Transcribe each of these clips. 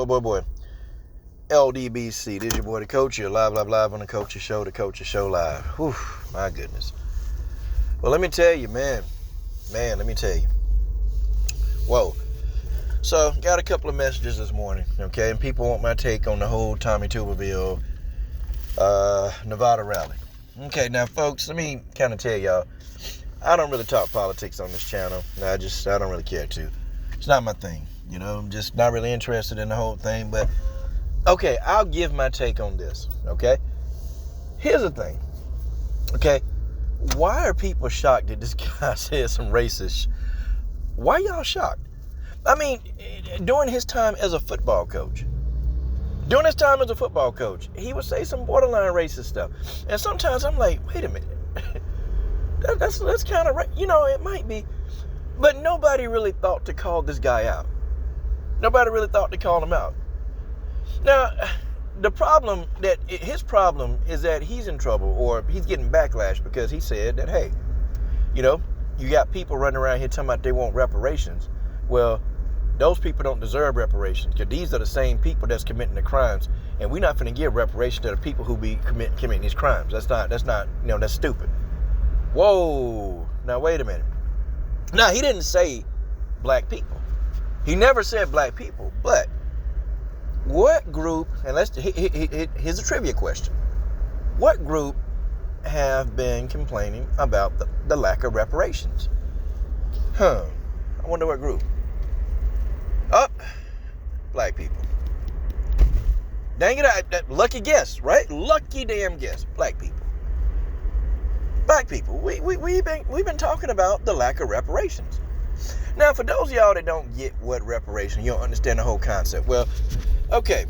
Boy. LDBC. This is your boy, the coach. You're live on the Coach's Show. The Coach's Show live. Whew, my goodness. Well, let me tell you, man, let me tell you. Whoa. So, got a couple of messages this morning, okay? And people want my take on the whole Tommy Tuberville, Nevada rally. Okay, now, folks, let me kind of tell y'all, I don't really talk politics on this channel. I don't really care to. It's not my thing, you know? I'm just not really interested in the whole thing, but, okay, I'll give my take on this, okay? Here's the thing, okay? Why are people shocked that this guy said some racist? Why y'all shocked? I mean, during his time as a football coach, he would say some borderline racist stuff. And sometimes I'm like, wait a minute. that's kind of right. You know, it might be. But nobody really thought to call this guy out. Nobody really thought to call him out. Now, his problem is that he's in trouble, or he's getting backlash because he said that, hey, you know, you got people running around here talking about they want reparations. Well, those people don't deserve reparations, because these are the same people that's committing the crimes, and we're not going to give reparations to the people who be committing these crimes. That's not, you know, that's stupid. Whoa, now wait a minute. Now, he didn't say black people. He never said black people, but what group, and here's a trivia question. What group have been complaining about the lack of reparations? I wonder what group. Oh, black people. Dang it, lucky guess, right? Lucky damn guess. Black people. Black people. We've been talking about the lack of reparations. Now, for those of y'all that don't get what reparations, you don't understand the whole concept. Well, okay.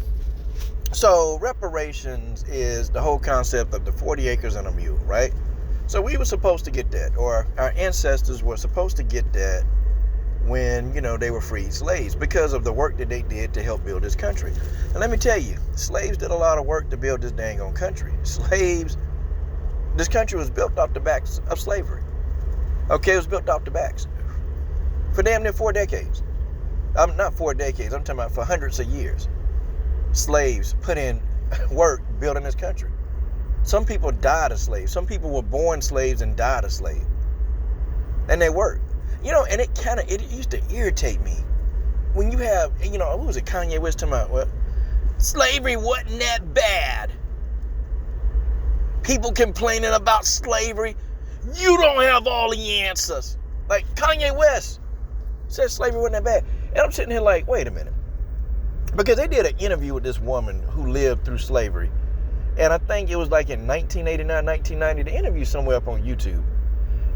So reparations is the whole concept of the 40 acres and a mule, right? So we were supposed to get that, or our ancestors were supposed to get that when, you know, they were freed slaves, because of the work that they did to help build this country. And let me tell you, slaves did a lot of work to build this dang on country. This country was built off the backs of slavery. Okay, it was built off the backs for damn near 4 decades. Not 4 decades, I'm talking about for hundreds of years. Slaves put in work building this country. Some people died as slaves. Some people were born slaves and died as slaves. And they worked. You know, and it used to irritate me when you have, you know, what was it, Kanye West talking about? Well, slavery wasn't that bad. People complaining about slavery. You don't have all the answers. Like Kanye West said slavery wasn't that bad. And I'm sitting here like, wait a minute. Because they did an interview with this woman who lived through slavery. And I think it was like in 1989, 1990, the interview somewhere up on YouTube.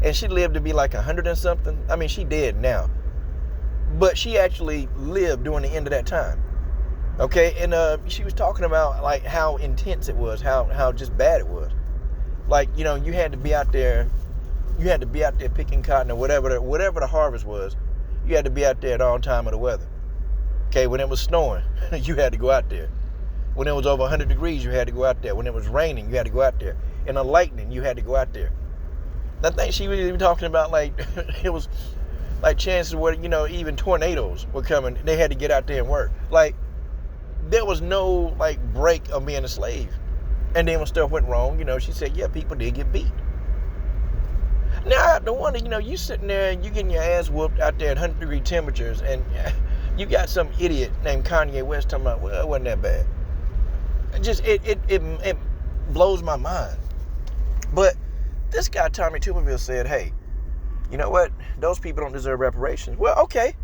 And she lived to be like 100 and something. I mean, she dead now. But she actually lived during the end of that time. Okay, and she was talking about like how intense it was, how just bad it was. Like, you know, you had to be out there picking cotton or whatever the harvest was. You had to be out there at all time of the weather. Okay, when it was snowing, you had to go out there. When it was over 100 degrees, you had to go out there. When it was raining, you had to go out there. In the lightning, you had to go out there. I think she was even talking about, like, it was like chances where, you know, even tornadoes were coming. They had to get out there and work. Like, there was no, like, break of being a slave. And then when stuff went wrong, you know, she said, yeah, people did get beat. Now, I have to wonder, you know, you sitting there and you getting your ass whooped out there at 100-degree temperatures, and you got some idiot named Kanye West talking about, well, it wasn't that bad. It blows my mind. But this guy, Tommy Tuberville, said, hey, you know what? Those people don't deserve reparations. Well, okay.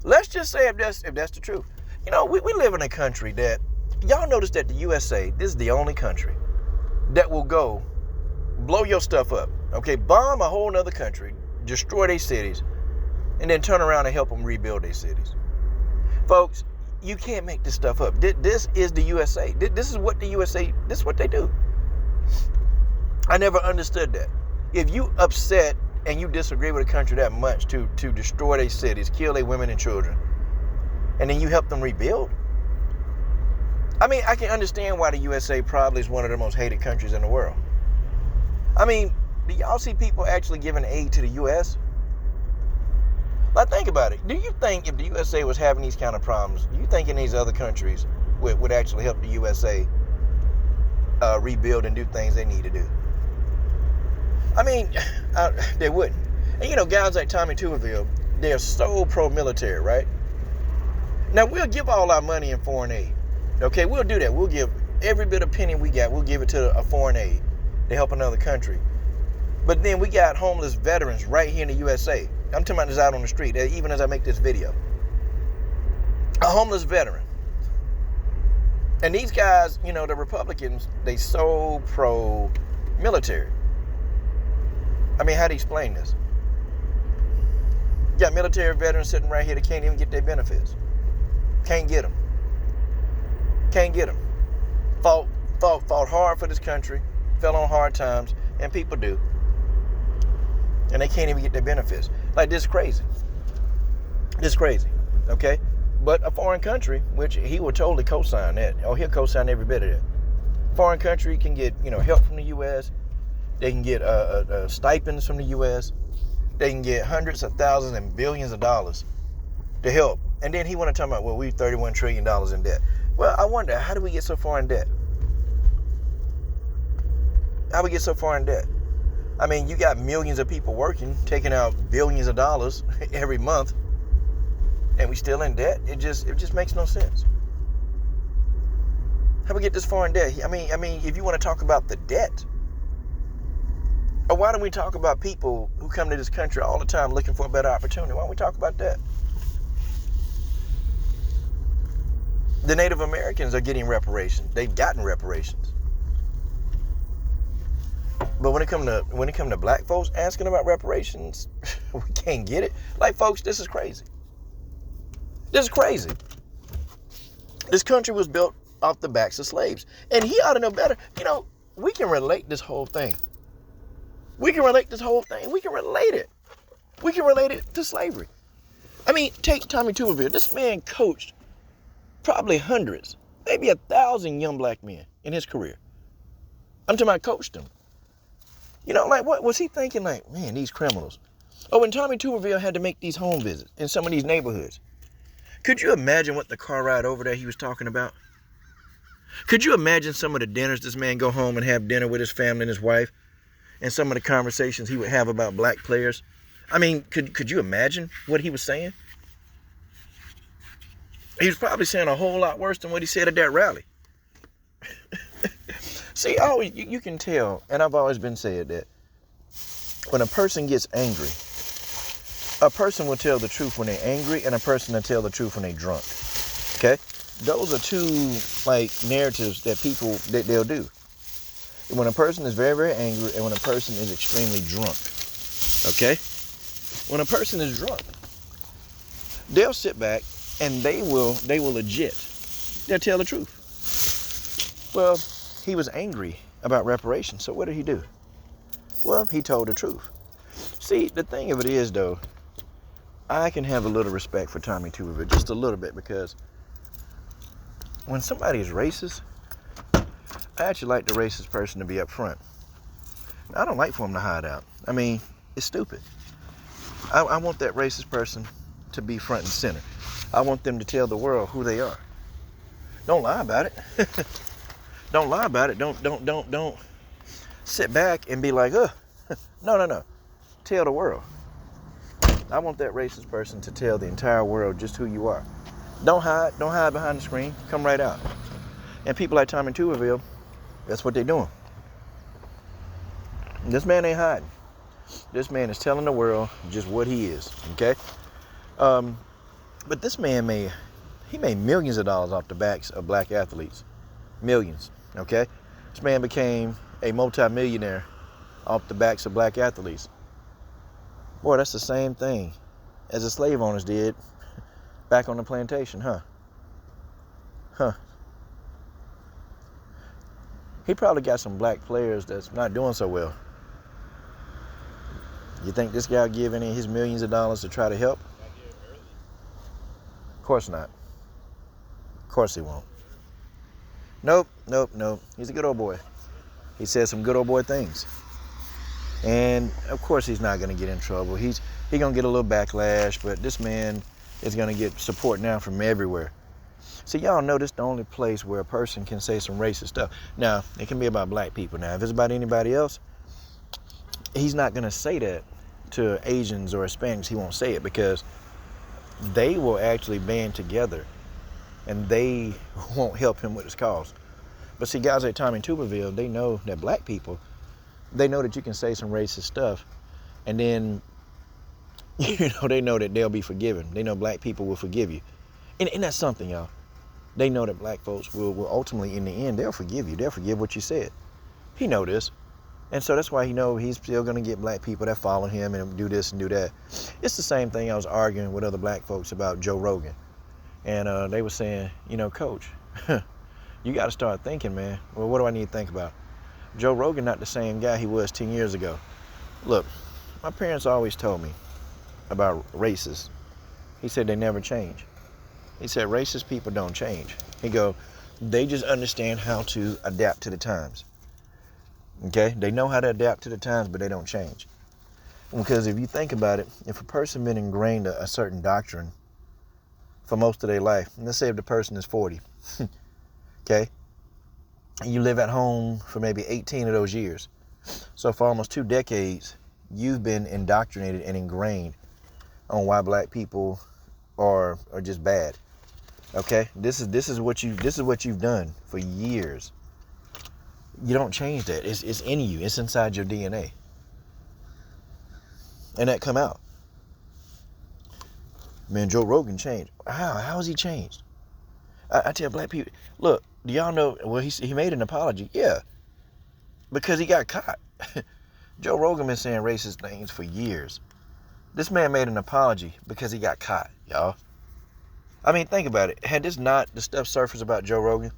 Let's just say if that's the truth. You know, we live in a country that, y'all notice that the USA, this is the only country that will go blow your stuff up. Okay, bomb a whole nother country, destroy their cities, and then turn around and help them rebuild their cities. Folks, you can't make this stuff up. This is the USA. This is what the USA, this is what they do. I never understood that. If you upset and you disagree with a country that much to destroy their cities, kill their women and children, and then you help them rebuild? I mean, I can understand why the USA probably is one of the most hated countries in the world. I mean, do y'all see people actually giving aid to the U.S.? Like, think about it. Do you think if the USA was having these kind of problems, do you think in these other countries would actually help the USA rebuild and do things they need to do? I mean, they wouldn't. And guys like Tommy Tuberville, they're so pro-military, right? Now, we'll give all our money in foreign aid. Okay, we'll do that. We'll give every bit of penny we got, we'll give it to a foreign aid to help another country. But then we got homeless veterans right here in the USA. I'm talking about this out on the street, even as I make this video. A homeless veteran. And these guys, the Republicans, they so pro-military. I mean, how do you explain this? You got military veterans sitting right here that can't even get their benefits. Can't get them. Can't get them. Fought hard for this country, fell on hard times, and people do. And they can't even get their benefits. Like, this is crazy. This is crazy, okay? But a foreign country, which he will totally co-sign that. Oh, he'll co-sign every bit of that. Foreign country can get, help from the U.S. They can get stipends from the U.S. They can get hundreds of thousands and billions of dollars to help. And then he want to talk about, well, we're $31 trillion in debt. Well, I wonder, how do we get so far in debt? How we get so far in debt? I mean, you got millions of people working, taking out billions of dollars every month, and we still in debt. It just makes no sense. How we get this far in debt? I mean, if you want to talk about the debt, or why don't we talk about people who come to this country all the time looking for a better opportunity? Why don't we talk about that? The Native Americans are getting reparations. They've gotten reparations. But when it come to black folks asking about reparations, we can't get it. Like, folks, this is crazy. This is crazy. This country was built off the backs of slaves. And he ought to know better. We can relate this whole thing. We can relate this whole thing. We can relate it. We can relate it to slavery. I mean, take Tommy Tuberville. This man coached probably hundreds, maybe 1,000 young black men in his career. I'm talking about coached them. Like, what was he thinking? Like, man, these criminals. Oh, when Tommy Tuberville had to make these home visits in some of these neighborhoods, could you imagine what the car ride over there he was talking about? Could you imagine some of the dinners this man go home and have dinner with his family and his wife, and some of the conversations he would have about black players? I mean, could you imagine what he was saying? He was probably saying a whole lot worse than what he said at that rally. See, you can tell, and I've always been said that when a person gets angry, a person will tell the truth when they're angry, and a person will tell the truth when they're drunk. Okay? Those are two, narratives that they'll do. When a person is very, very angry, and when a person is extremely drunk. Okay? When a person is drunk, they'll sit back and they will legit. They'll tell the truth. Well, he was angry about reparations, so what did he do? Well, he told the truth. See, the thing of it is, though, I can have a little respect for Tommy Tuberville, just a little bit, because when somebody is racist, I actually like the racist person to be up front. I don't like for him to hide out. I mean, it's stupid. I want that racist person to be front and center. I want them to tell the world who they are. Don't lie about it. Don't lie about it. Don't sit back and be like, no. Tell the world. I want that racist person to tell the entire world just who you are. Don't hide behind the screen. Come right out. And people like Tommy Tuberville, that's what they're doing. This man ain't hiding. This man is telling the world just what he is, okay? But this man made millions of dollars off the backs of black athletes. Millions, okay? This man became a multi-millionaire off the backs of black athletes. Boy, that's the same thing as the slave owners did back on the plantation, huh? He probably got some black players that's not doing so well. You think this guy will give any of his millions of dollars to try to help? Of course not. Of course he won't. Nope. He's a good old boy. He says some good old boy things. And of course he's not going to get in trouble. He's going to get a little backlash, but this man is going to get support now from everywhere. So y'all know this is the only place where a person can say some racist stuff. Now, it can be about black people. Now, if it's about anybody else, he's not going to say that to Asians or Hispanics. He won't say it because they will actually band together and they won't help him with his cause. But see, guys like Tommy Tuberville, they know that black people, they know that you can say some racist stuff, and then, they know that they'll be forgiven. They know black people will forgive you. And that's something, y'all. They know that black folks will ultimately, in the end, they'll forgive you. They'll forgive what you said. He know this. And so that's why he know he's still going to get black people that follow him and do this and do that. It's the same thing I was arguing with other black folks about Joe Rogan. And they were saying, Coach, you got to start thinking, man. Well, what do I need to think about? Joe Rogan not the same guy he was 10 years ago. Look, my parents always told me about racists. He said they never change. He said racist people don't change. He go, they just understand how to adapt to the times. Okay? They know how to adapt to the times, but they don't change. Because if you think about it, if a person been ingrained a certain doctrine for most of their life, let's say if the person is 40, okay? And you live at home for maybe 18 of those years. So for almost 2 decades, you've been indoctrinated and ingrained on why black people are just bad. Okay? This is what you've done for years. You don't change that. It's in you. It's inside your DNA. And that come out. Man, Joe Rogan changed. How has he changed? I tell black people, look, do y'all know, well, he made an apology. Yeah, because he got caught. Joe Rogan been saying racist things for years. This man made an apology because he got caught, y'all. I mean, think about it. Had the stuff surfaced about Joe Rogan,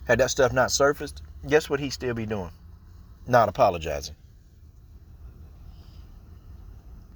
had that stuff not surfaced, guess what he'd still be doing? Not apologizing.